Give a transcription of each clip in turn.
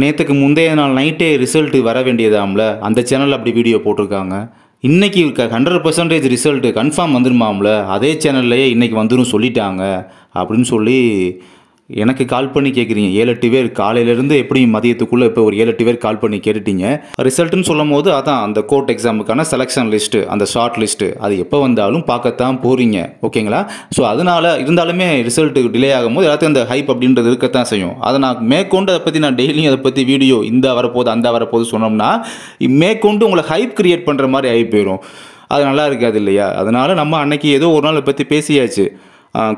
நேற்றுக்கு முந்தைய நாள் நைட்டே ரிசல்ட்டு வர வேண்டியதாம்ல, அந்த சேனலில் அப்படி வீடியோ போட்டிருக்காங்க. இன்றைக்கி 100% ரிசல்ட்டு கன்ஃபார்ம் வந்துருமாம்ல, அதே சேனல்லையே இன்றைக்கி வந்துடும் சொல்லிட்டாங்க அப்படின்னு சொல்லி எனக்கு கால் பண்ணி கேட்குறீங்க. 7-8 பேர் காலையிலேருந்து எப்படி மதியத்துக்குள்ளே இப்போ ஒரு 7-8 பேர் கால் பண்ணி கேட்டுட்டீங்க. ரிசல்ட்டுன்னு சொல்லும் போது அதான் அந்த கோர்ட் எக்ஸாமுக்கான செலெக்ஷன் லிஸ்ட்டு, அந்த ஷார்ட் லிஸ்ட்டு அது எப்போ வந்தாலும் பார்க்கத்தான் போகிறீங்க. ஓகேங்களா? ஸோ அதனால் இருந்தாலுமே ரிசல்ட்டு டிலே ஆகும்போது எல்லாத்தையும் அந்த ஹைப் அப்படின்றது இருக்கத்தான் செய்யும். அதை நான் மேற்கொண்டு அதை பற்றி நான் டெய்லியும் அதை பற்றி வீடியோ இந்த வரப்போகுது அந்த வரப்போகுது சொன்னோம்னா மேற்கொண்டு உங்களை ஹைப் கிரியேட் பண்ணுற மாதிரி ஆகி போயிடும். அது நல்லா இருக்காது இல்லையா? அதனால் நம்ம அன்னைக்கு ஏதோ ஒரு நாள் பற்றி பேசியாச்சு.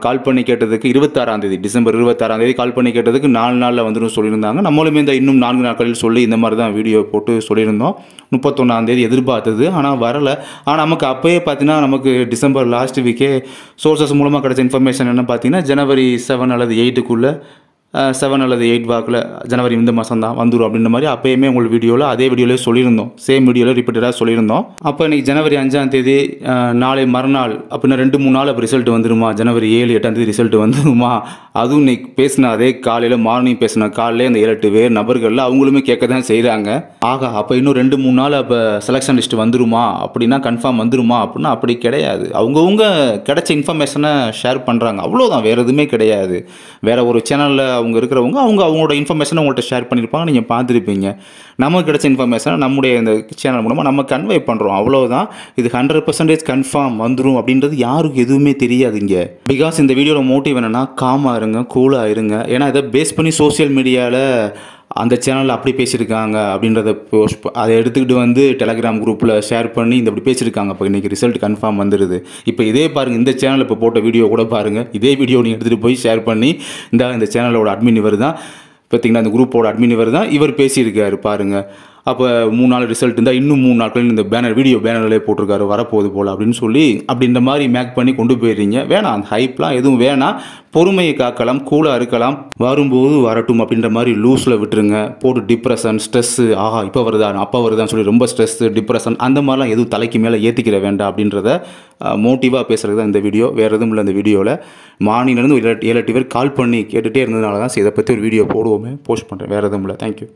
கால் பண்ணி கேட்டதுக்கு 26ஆம் தேதி டிசம்பர் 26ஆம் தேதி கால் பண்ணி கேட்டதுக்கு 4 நாளில் வந்துடும் சொல்லியிருந்தாங்க. நம்மளுமே இந்த இன்னும் 4 நாட்களில் சொல்லி இந்த மாதிரி தான் வீடியோ போட்டு சொல்லியிருந்தோம். 31ஆம் தேதி எதிர்பார்த்தது, ஆனால் வரலை. ஆனால் நமக்கு அப்போயே பார்த்தீங்கன்னா நமக்கு டிசம்பர் லாஸ்ட் வீக்கே சோர்சஸ் மூலமாக கிடைச்ச இன்ஃபர்மேஷன் என்ன பார்த்தீங்கன்னா ஜனவரி 7 அல்லது 8க்குள்ளே 7 அல்லது 8 வாக்கில் ஜனவரி இந்த மாதம் தான் வந்துடும் அப்படின்ற மாதிரி அப்போயுமே உங்களுக்கு வீடியோவில் அதே வீடியோவிலே சொல்லியிருந்தோம். சேம் வீடியோவில் ரிப்பீட்டடாக சொல்லியிருந்தோம். அப்போ இன்றைக்கி ஜனவரி 5ஆம் தேதி நாளை மறுநாள் அப்படின்னா 2-3 நாள் அப்போ ரிசல்ட் வந்துடுமா, ஜனவரி 7-8ஆம் தேதி ரிசல்ட் வந்துடுமா, அதுவும் இன்றைக்கி பேசின அதே காலையில் மார்னிங் பேசின காலையிலே அந்த 7-8 பேர் நபர்களில் அவங்களுமே கேட்க தான் செய்கிறாங்க. ஆகா அப்போ இன்னும் 2-3 நாள் அப்போ செலெக்ஷன் லிஸ்ட் வந்துடுமா அப்படின்னா கன்ஃபார்ம் வந்துடுமா அப்படின்னா அப்படி கிடையாது. அவங்கவுங்க கிடைச்ச இன்ஃபர்மேஷனை ஷேர் பண்ணுறாங்க, அவ்வளோதான், வேறு எதுவுமே கிடையாது. வேறு ஒரு சேனலில் அவங்க இருக்கிறவங்க அவங்களோட இன்ஃபர்மேஷனை உங்கள்கிட்ட ஷேர் பண்ணியிருப்பாங்க, நீங்கள் பார்த்துருப்பீங்க. நமக்கு கிடைச்ச இன்ஃபர்மேஷனை நம்முடைய இந்த சேனல் மூலமாக நம்ம கன்வே பண்ணுறோம், அவ்வளோதான். இது 100% கன்ஃபார்ம் வந்துடும் அப்படின்றது யாருக்கு எதுவுமே தெரியாதுங்க. பிகாஸ் இந்த வீடியோட மோட்டிவ் என்னென்னா காமாக இருங்க, கூலாக இருங்க. ஏன்னா இதை பேஸ் பண்ணி சோசியல் மீடியாவில் அந்த சேனலில் அப்படி பேசியிருக்காங்க அப்படின்றத அதை எடுத்துக்கிட்டு வந்து டெலகிராம் குரூப்பில் ஷேர் பண்ணி இந்த இப்படி பேசியிருக்காங்க. இப்போ இன்றைக்கி ரிசல்ட் கன்ஃபார்ம் வந்துடுது. இப்போ இதே பாருங்கள், இந்த சேனலில் இப்போ போட்ட வீடியோ கூட பாருங்கள். இதே வீடியோ நீங்கள் எடுத்துகிட்டு போய் ஷேர் பண்ணி இந்த சேனலோட அட்மின் இவர் தான், பார்த்திங்கன்னா இந்த குரூப்போட அட்மின் இவர் தான், இவர் பேசியிருக்காரு பாருங்கள். அப்போ 3 நாள் ரிசல்ட் இருந்தால் இன்னும் 3 நாட்கள் இந்த வீடியோ பேனர்லேயே போட்டிருக்காரு வரப்போகுது போல் அப்படின்னு சொல்லி அப்படின்ற மாதிரி மேக் பண்ணி கொண்டு போயிடுறீங்க. வேணாம், அந்த ஹைப்லாம் எதுவும் வேணாம். பொறுமையை காக்கலாம், கூலாக இருக்கலாம், வரும்போது வரட்டும் அப்படின்ற மாதிரி லூஸில் விட்டுருங்க. போட்டு டிப்ரெஷன், ஸ்ட்ரெஸ்ஸு, ஆஹா இப்போ வருதான் அப்போ வருதான்னு சொல்லி ரொம்ப ஸ்ட்ரெஸ்ஸு, டிப்ரெஷன் அந்த மாதிரிலாம் எதுவும் தலைக்கு மேலே ஏற்றிக்கிற வேண்டாம் அப்படின்றத மோட்டிவாக பேசுகிறது தான் இந்த வீடியோ. வேறு எதுவும் இல்லை. இந்த வீடியோவில் மார்னிங்லேருந்து 7-8 பேர் கால் பண்ணி கேட்டுகிட்டே இருந்ததுனால தான் இதை பற்றி ஒரு வீடியோ போஸ்ட் பண்ணுறேன். வேறு எதுவும் இல்லை. தேங்க்யூ.